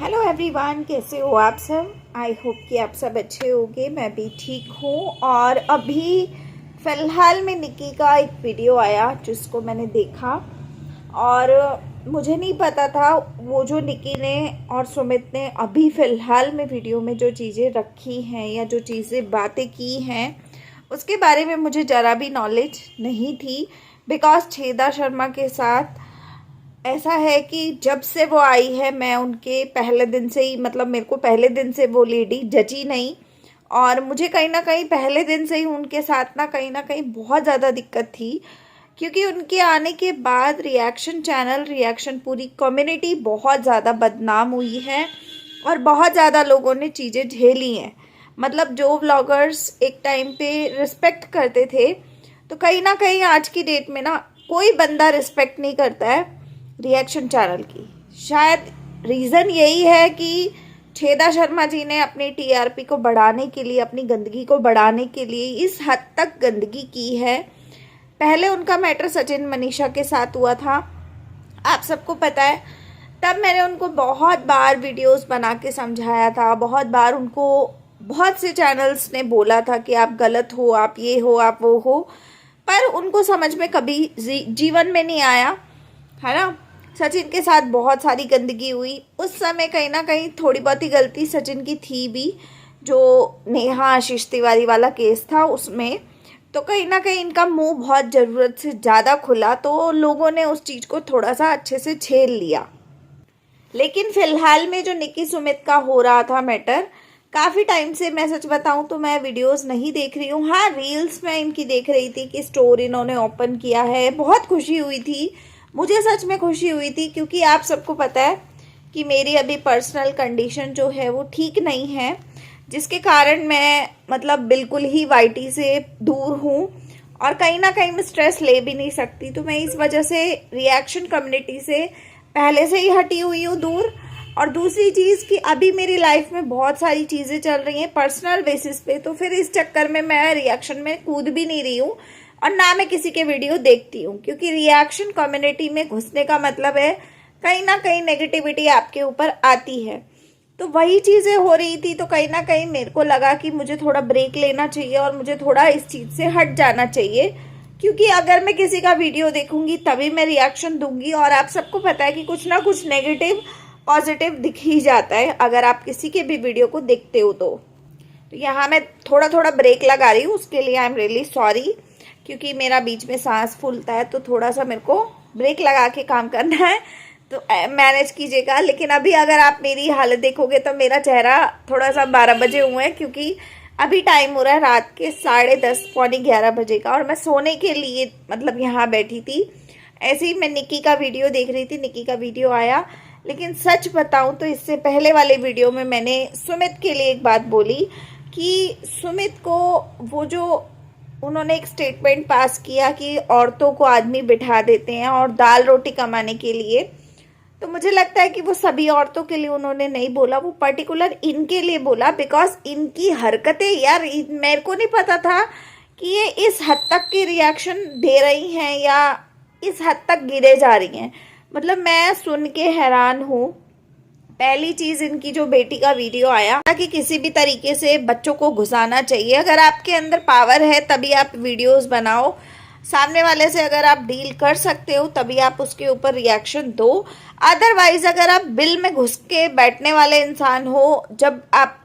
Hello everyone, कैसे हो आप सब। आई होप कि आप सब अच्छे होंगे। मैं भी ठीक हूँ। और अभी फ़िलहाल में निकी का एक वीडियो आया जिसको मैंने देखा और मुझे नहीं पता था वो जो निकी ने और सुमित ने अभी फ़िलहाल में वीडियो में जो चीज़ें रखी हैं या जो चीज़ें बातें की हैं उसके बारे में मुझे ज़रा भी नॉलेज नहीं थी। बिकॉज छेदा शर्मा के साथ ऐसा है कि जब से वो आई है मैं उनके पहले दिन से ही मेरे को पहले दिन से वो लेडी जची नहीं। और मुझे कहीं ना कहीं पहले दिन से ही उनके साथ ना कहीं बहुत ज़्यादा दिक्कत थी, क्योंकि उनके आने के बाद रिएक्शन चैनल रिएक्शन पूरी कम्युनिटी बहुत ज़्यादा बदनाम हुई है और बहुत ज़्यादा लोगों ने चीज़ें झेली हैं। जो व्लॉगर्स एक टाइम पे रिस्पेक्ट करते थे, तो कहीं ना कहीं आज की डेट में ना कोई बंदा रिस्पेक्ट नहीं करता है रिएक्शन चैनल की। शायद रीज़न यही है कि छेदा शर्मा जी ने अपनी टीआरपी को बढ़ाने के लिए, अपनी गंदगी को बढ़ाने के लिए इस हद तक गंदगी की है। पहले उनका मैटर सचिन मनीषा के साथ हुआ था, आप सबको पता है। तब मैंने उनको बहुत बार वीडियोस बना के समझाया था, बहुत बार उनको बहुत से चैनल्स ने बोला था कि आप गलत हो, आप ये हो, आप वो हो, पर उनको समझ में कभी जीवन में नहीं आया, है ना। सचिन के साथ बहुत सारी गंदगी हुई उस समय, कहीं ना कहीं थोड़ी बहुत ही गलती सचिन की थी भी, जो नेहा आशीष तिवारी वाला केस था उसमें। तो कहीं ना कहीं इनका मुंह बहुत ज़रूरत से ज़्यादा खुला, तो लोगों ने उस चीज़ को थोड़ा सा अच्छे से झेल लिया। लेकिन फिलहाल में जो निकी सुमित का हो रहा था मैटर, काफ़ी टाइम से मैं सच बताऊं तो मैं वीडियोस नहीं देख रही हूँ। हाँ, रील्स में इनकी देख रही थी कि स्टोर इन्होंने ओपन किया है, बहुत खुशी हुई थी, मुझे सच में खुशी हुई थी। क्योंकि आप सबको पता है कि मेरी अभी पर्सनल कंडीशन जो है वो ठीक नहीं है, जिसके कारण मैं बिल्कुल ही वाईटी से दूर हूँ और कहीं ना कहीं मैं स्ट्रेस ले भी नहीं सकती। तो मैं इस वजह से रिएक्शन कम्युनिटी से पहले से ही हटी हुई हूँ दूर। और दूसरी चीज़ कि अभी मेरी लाइफ में बहुत सारी चीज़ें चल रही हैं पर्सनल बेसिस पे, तो फिर इस चक्कर में मैं रिएक्शन में कूद भी नहीं रही हूँ और ना मैं किसी के वीडियो देखती हूँ। क्योंकि रिएक्शन कम्युनिटी में घुसने का मतलब है कहीं ना कहीं नेगेटिविटी आपके ऊपर आती है। तो वही चीज़ें हो रही थी, तो कहीं ना कहीं मेरे को लगा कि मुझे थोड़ा ब्रेक लेना चाहिए और मुझे थोड़ा इस चीज़ से हट जाना चाहिए। क्योंकि अगर मैं किसी का वीडियो देखूंगी तभी मैं रिएक्शन दूंगी, और आप सबको पता है कि कुछ ना कुछ नेगेटिव पॉजिटिव दिख ही जाता है अगर आप किसी के भी वीडियो को देखते हो। तो यहाँ मैं थोड़ा थोड़ा ब्रेक लगा रही हूँ, उसके लिए आई एम रियली सॉरी। क्योंकि मेरा बीच में सांस फूलता है, तो थोड़ा सा मेरे को ब्रेक लगा के काम करना है, तो मैनेज कीजिएगा। लेकिन अभी अगर आप मेरी हालत देखोगे तो मेरा चेहरा थोड़ा सा 12 बजे हुए हैं, क्योंकि अभी टाइम हो रहा है रात के 10:30 पौने 11 बजे का, और मैं सोने के लिए यहाँ बैठी थी। ऐसे ही मैं निकी का वीडियो देख रही थी, निकी का वीडियो आया। लेकिन सच बताऊं तो इससे पहले वाले वीडियो में मैंने सुमित के लिए एक बात बोली कि सुमित को वो जो उन्होंने एक स्टेटमेंट पास किया कि औरतों को आदमी बिठा देते हैं और दाल रोटी कमाने के लिए, तो मुझे लगता है कि वो सभी औरतों के लिए उन्होंने नहीं बोला, वो पर्टिकुलर इनके लिए बोला। बिकॉज इनकी हरकतें यार, मेरे को नहीं पता था कि ये इस हद तक की रिएक्शन दे रही हैं या इस हद तक गिरे जा रही हैं। मैं सुन के हैरान हूँ। पहली चीज, इनकी जो बेटी का वीडियो आया कि किसी भी तरीके से बच्चों को घुसाना चाहिए। अगर आपके अंदर पावर है तभी आप वीडियोस बनाओ, सामने वाले से अगर आप डील कर सकते हो तभी आप उसके ऊपर रिएक्शन दो। अदरवाइज अगर आप बिल में घुस के बैठने वाले इंसान हो, जब आप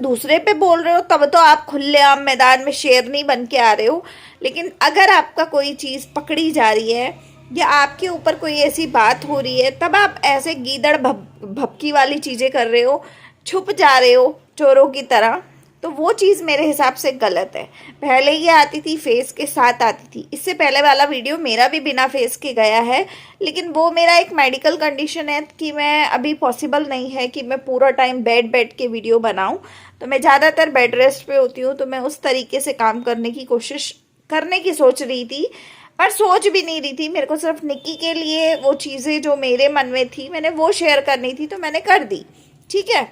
दूसरे पे बोल रहे हो, तब तो आप खुलेआम मैदान में शेरनी बन के आ रहे हो। लेकिन अगर आपका कोई चीज़ पकड़ी जा रही है या आपके ऊपर कोई ऐसी बात हो रही है, तब आप ऐसे गीदड़ भपकी वाली चीज़ें कर रहे हो, छुप जा रहे हो चोरों की तरह, तो वो चीज़ मेरे हिसाब से गलत है। पहले ये आती थी फेस के साथ आती थी, इससे पहले वाला वीडियो मेरा भी बिना फेस के गया है। लेकिन वो मेरा एक मेडिकल कंडीशन है कि मैं अभी पॉसिबल नहीं है कि मैं पूरा टाइम बैठ के वीडियो बनाऊं, तो मैं ज़्यादातर बेड रेस्ट पे होती हूँ। तो मैं उस तरीके से काम करने की सोच रही थी, पर सोच भी नहीं रही थी। मेरे को सिर्फ निकी के लिए वो चीज़ें जो मेरे मन में थी मैंने वो शेयर करनी थी, तो मैंने कर दी, ठीक है।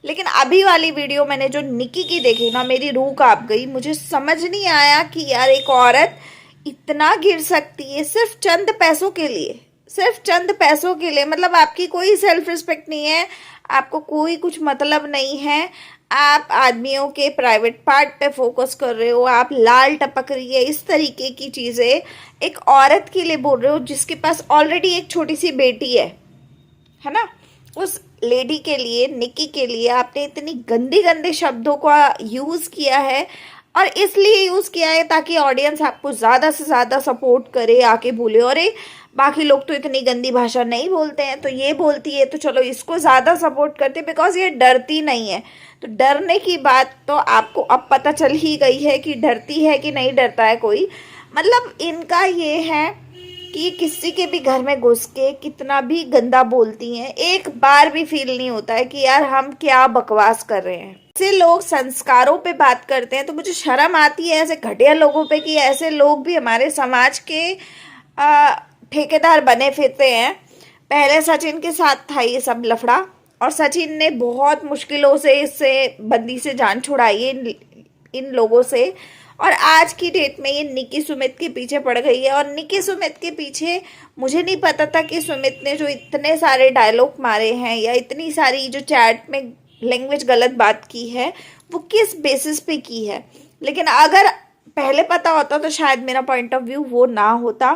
लेकिन अभी वाली वीडियो मैंने जो निकी की देखी ना, मेरी रूह कांप गई। मुझे समझ नहीं आया कि यार एक औरत इतना गिर सकती है सिर्फ चंद पैसों के लिए, सिर्फ चंद पैसों के लिए। मतलब आपकी कोई सेल्फ रिस्पेक्ट नहीं है, आपको कोई कुछ मतलब नहीं है, आप आदमियों के प्राइवेट पार्ट पे फोकस कर रहे हो, आप लाल टपक रही है, इस तरीके की चीज़ें एक औरत के लिए बोल रहे हो जिसके पास ऑलरेडी एक छोटी सी बेटी है ना। उस लेडी के लिए, निक्की के लिए आपने इतनी गंदे गंदे शब्दों का यूज़ किया है, और इसलिए यूज़ किया है ताकि ऑडियंस आपको ज़्यादा से ज़्यादा सपोर्ट करे, आके बोले अरे बाकी लोग तो इतनी गंदी भाषा नहीं बोलते हैं, तो ये बोलती है तो चलो इसको ज़्यादा सपोर्ट करते, बिकॉज ये डरती नहीं है। तो डरने की बात तो आपको अब पता चल ही गई है कि डरती है कि नहीं डरता है कोई। मतलब इनका ये है कि किसी के भी घर में घुस के कितना भी गंदा बोलती हैं, एक बार भी फील नहीं होता है कि यार हम क्या बकवास कर रहे हैं। ऐसे लोग संस्कारों पे बात करते हैं तो मुझे शर्म आती है ऐसे घटिया लोगों पे कि ऐसे लोग भी हमारे समाज के ठेकेदार बने फिरते हैं। पहले सचिन के साथ था ये सब लफड़ा, और सचिन ने बहुत मुश्किलों से इससे बंदी से जान छुड़ाई है इन लोगों से, और आज की डेट में ये निक्की सुमित के पीछे पड़ गई है। और निक्की सुमित के पीछे मुझे नहीं पता था कि सुमित ने जो इतने सारे डायलॉग मारे हैं या इतनी सारी जो चैट में लैंग्वेज गलत बात की है वो किस बेसिस पे की है। लेकिन अगर पहले पता होता तो शायद मेरा पॉइंट ऑफ व्यू वो ना होता,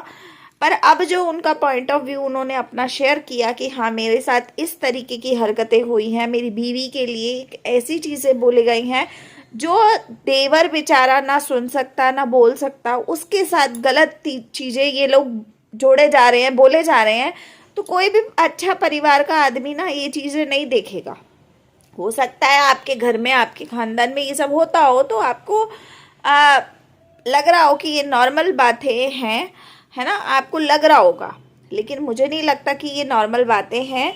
पर अब जो उनका पॉइंट ऑफ व्यू उन्होंने अपना शेयर किया कि हाँ मेरे साथ इस तरीके की हरकतें हुई हैं, मेरी बीवी के लिए ऐसी चीज़ें बोली गई हैं जो देवर बेचारा ना सुन सकता ना बोल सकता, उसके साथ गलत चीज़ें ये लोग जोड़े जा रहे हैं, बोले जा रहे हैं, तो कोई भी अच्छा परिवार का आदमी ना ये चीज़ें नहीं देखेगा। हो सकता है आपके घर में, आपके खानदान में ये सब होता हो तो आपको लग रहा हो कि ये नॉर्मल बातें हैं, है ना, आपको लग रहा होगा, लेकिन मुझे नहीं लगता कि ये नॉर्मल बातें हैं।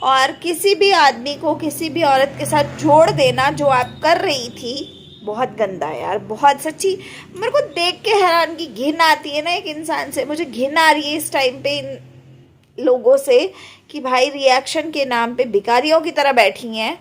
और किसी भी आदमी को किसी भी औरत के साथ जोड़ देना जो आप कर रही थी बहुत गंदा है यार, बहुत सच्ची। मेरे को देख के हैरान की घिन आती है ना एक इंसान से, मुझे घिन आ रही है इस टाइम पे इन लोगों से कि भाई रिएक्शन के नाम पे भिखारियों की तरह बैठी हैं।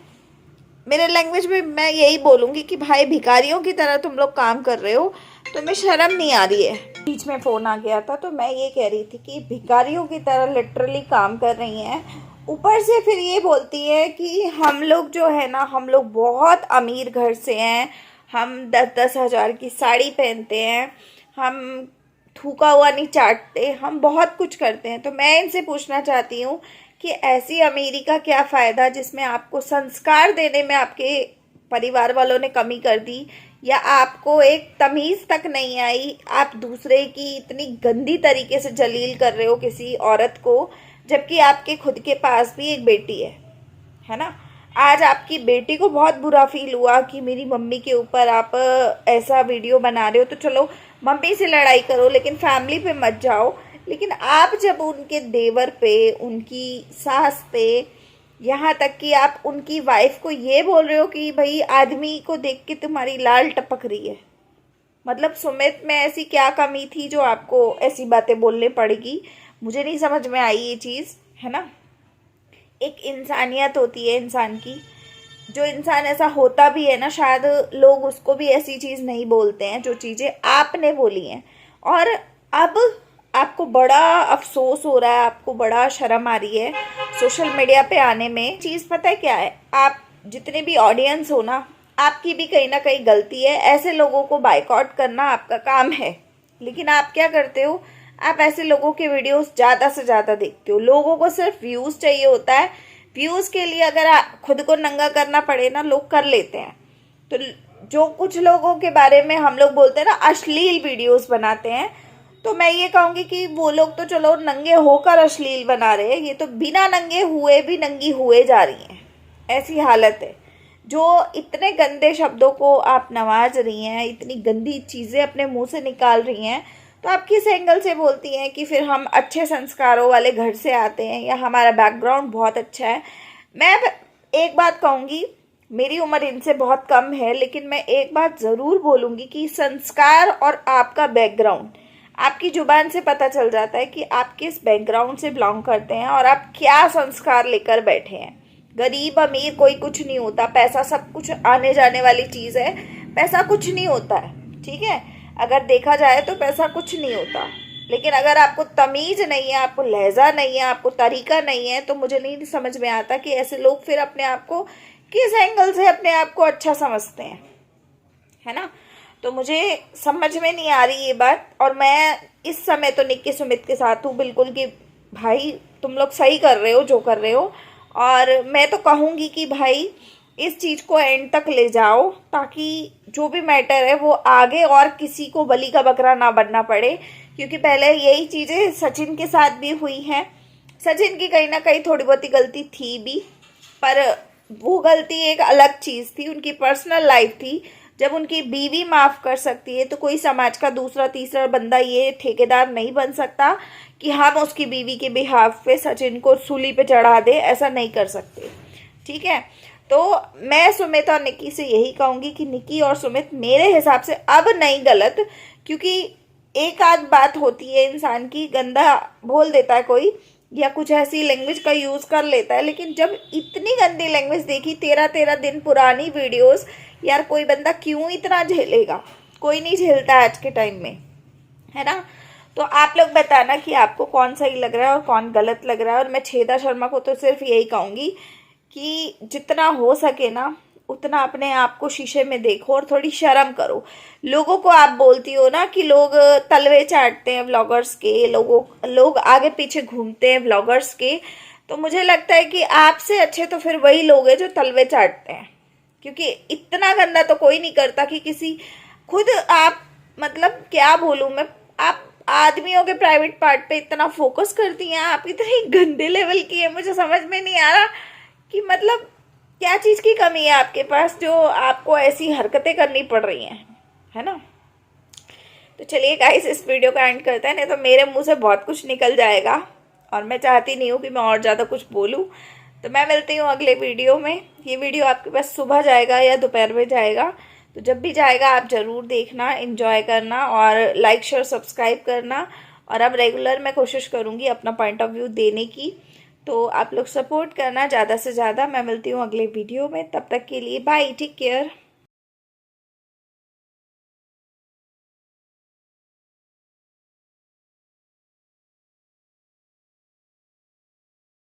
मेरे लैंग्वेज में मैं यही बोलूँगी कि भाई भिखारियों की तरह तुम लोग काम कर रहे हो, तुम्हें शर्म नहीं आ रही है। बीच में फ़ोन आ गया था तो मैं ये कह रही थी कि भिखारियों की तरह लिटरली काम कर रही हैं। ऊपर से फिर ये बोलती है कि हम लोग जो है ना, हम लोग बहुत अमीर घर से हैं, हम 10-10 हज़ार की साड़ी पहनते हैं, हम थूका हुआ नहीं चाटते, हम बहुत कुछ करते हैं। तो मैं इनसे पूछना चाहती हूँ कि ऐसी अमीरी का क्या फ़ायदा जिसमें आपको संस्कार देने में आपके परिवार वालों ने कमी कर दी, या आपको एक तमीज़ तक नहीं आई। आप दूसरे की इतनी गंदी तरीके से जलील कर रहे हो किसी औरत को, जबकि आपके खुद के पास भी एक बेटी है ना। आज आपकी बेटी को बहुत बुरा फील हुआ कि मेरी मम्मी के ऊपर आप ऐसा वीडियो बना रहे हो, तो चलो मम्मी से लड़ाई करो लेकिन फैमिली पे मत जाओ। लेकिन आप जब उनके देवर पे, उनकी सास पे, यहाँ तक कि आप उनकी वाइफ को ये बोल रहे हो कि भाई आदमी को देख के तुम्हारी लाल टपक रही है, मतलब सुमित में ऐसी क्या कमी थी जो आपको ऐसी बातें बोलने पड़ेगी। मुझे नहीं समझ में आई ये चीज़, है ना। एक इंसानियत होती है इंसान की, जो इंसान ऐसा होता भी है ना, शायद लोग उसको भी ऐसी चीज़ नहीं बोलते हैं जो चीज़ें आपने बोली हैं। और अब आपको बड़ा अफसोस हो रहा है, आपको बड़ा शर्म आ रही है सोशल मीडिया पे आने में। चीज़ पता है क्या है, आप जितने भी ऑडियंस हो ना, आपकी भी कहीं ना कहीं गलती है। ऐसे लोगों को बायकॉट करना आपका काम है, लेकिन आप क्या करते हो, आप ऐसे लोगों के वीडियोस ज़्यादा से ज़्यादा देखते हो। लोगों को सिर्फ व्यूज़ चाहिए होता है, व्यूज़ के लिए अगर खुद को नंगा करना पड़े ना, लोग कर लेते हैं। तो जो कुछ लोगों के बारे में हम लोग बोलते हैं ना अश्लील वीडियोस बनाते हैं, तो मैं ये कहूँगी कि वो लोग तो चलो नंगे होकर अश्लील बना रहे हैं, ये तो बिना नंगे हुए भी नंगी हुए जा रही हैं, ऐसी हालत है। जो इतने गंदे शब्दों को आप नवाज रही हैं, इतनी गंदी चीज़ें अपने मुंह से निकाल रही हैं, तो आप किस एंगल से बोलती हैं कि फिर हम अच्छे संस्कारों वाले घर से आते हैं या हमारा बैकग्राउंड बहुत अच्छा है। मैं एक बात कहूँगी, मेरी उम्र इनसे बहुत कम है, लेकिन मैं एक बात ज़रूर बोलूँगी कि संस्कार और आपका बैकग्राउंड, आपकी ज़ुबान से पता चल जाता है कि आप किस बैकग्राउंड से बिलोंग करते हैं और आप क्या संस्कार लेकर बैठे हैं। गरीब अमीर कोई कुछ नहीं होता, पैसा सब कुछ आने जाने वाली चीज़ है, पैसा कुछ नहीं होता है, ठीक है। अगर देखा जाए तो पैसा कुछ नहीं होता, लेकिन अगर आपको तमीज नहीं है, आपको लहजा नहीं है, आपको तरीका नहीं है, तो मुझे नहीं समझ में आता कि ऐसे लोग फिर अपने आप को किस एंगल से अपने आप को अच्छा समझते हैं, है ना। तो मुझे समझ में नहीं आ रही ये बात। और मैं इस समय तो निक्की सुमित के साथ हूँ बिल्कुल कि भाई तुम लोग सही कर रहे हो जो कर रहे हो। और मैं तो कहूँगी कि भाई इस चीज़ को एंड तक ले जाओ, ताकि जो भी मैटर है वो आगे और किसी को बलि का बकरा ना बनना पड़े। क्योंकि पहले यही चीज़ें सचिन के साथ भी हुई हैं। सचिन की कहीं ना कहीं थोड़ी बहुत गलती थी भी, पर वो गलती एक अलग चीज़ थी, उनकी पर्सनल लाइफ थी। जब उनकी बीवी माफ़ कर सकती है तो कोई समाज का दूसरा तीसरा बंदा ये ठेकेदार नहीं बन सकता कि हम उसकी बीवी के बिहाफ पे सचिन को सूली पे चढ़ा दे, ऐसा नहीं कर सकते, ठीक है। तो मैं सुमित और निक्की से यही कहूँगी कि निक्की और सुमित मेरे हिसाब से अब नहीं गलत, क्योंकि एक आध बात होती है इंसान की, गंदा बोल देता है कोई या कुछ ऐसी लैंग्वेज का यूज़ कर लेता है, लेकिन जब इतनी गंदी लैंग्वेज देखी, 13-13 दिन पुरानी वीडियोस, यार कोई बंदा क्यों इतना झेलेगा? कोई नहीं झेलता आज के टाइम में, है ना। तो आप लोग बताना कि आपको कौन सही लग रहा है और कौन गलत लग रहा है। और मैं छेदा शर्मा को तो सिर्फ यही कहूँगी कि जितना हो सके ना उतना अपने आप को शीशे में देखो और थोड़ी शर्म करो। लोगों को आप बोलती हो ना कि लोग तलवे चाटते हैं व्लॉगर्स के, लोग आगे पीछे घूमते हैं व्लॉगर्स के, तो मुझे लगता है कि आपसे अच्छे तो फिर वही लोग हैं जो तलवे चाटते हैं। क्योंकि इतना गंदा तो कोई नहीं करता कि किसी खुद आप, मतलब क्या बोलूँ मैं, आप आदमियों के प्राइवेट पार्ट पे इतना फोकस करती हैं, आप इतनी गंदे लेवल की है। मुझे समझ में नहीं आ रहा कि मतलब क्या चीज़ की कमी है आपके पास जो आपको ऐसी हरकतें करनी पड़ रही हैं, है ना। तो चलिए गाइस, इस वीडियो का एंड करते हैं, नहीं तो मेरे मुंह से बहुत कुछ निकल जाएगा और मैं चाहती नहीं हूँ कि मैं और ज़्यादा कुछ बोलूँ। तो मैं मिलती हूँ अगले वीडियो में। ये वीडियो आपके पास सुबह जाएगा या दोपहर में जाएगा, तो जब भी जाएगा आप ज़रूर देखना, एंजॉय करना और लाइक शेयर सब्सक्राइब करना। और अब रेगुलर मैं कोशिश करूँगी अपना पॉइंट ऑफ व्यू देने की, तो आप लोग सपोर्ट करना ज़्यादा से ज़्यादा। मैं मिलती हूँ अगले वीडियो में, तब तक के लिए बाय, टेक केयर।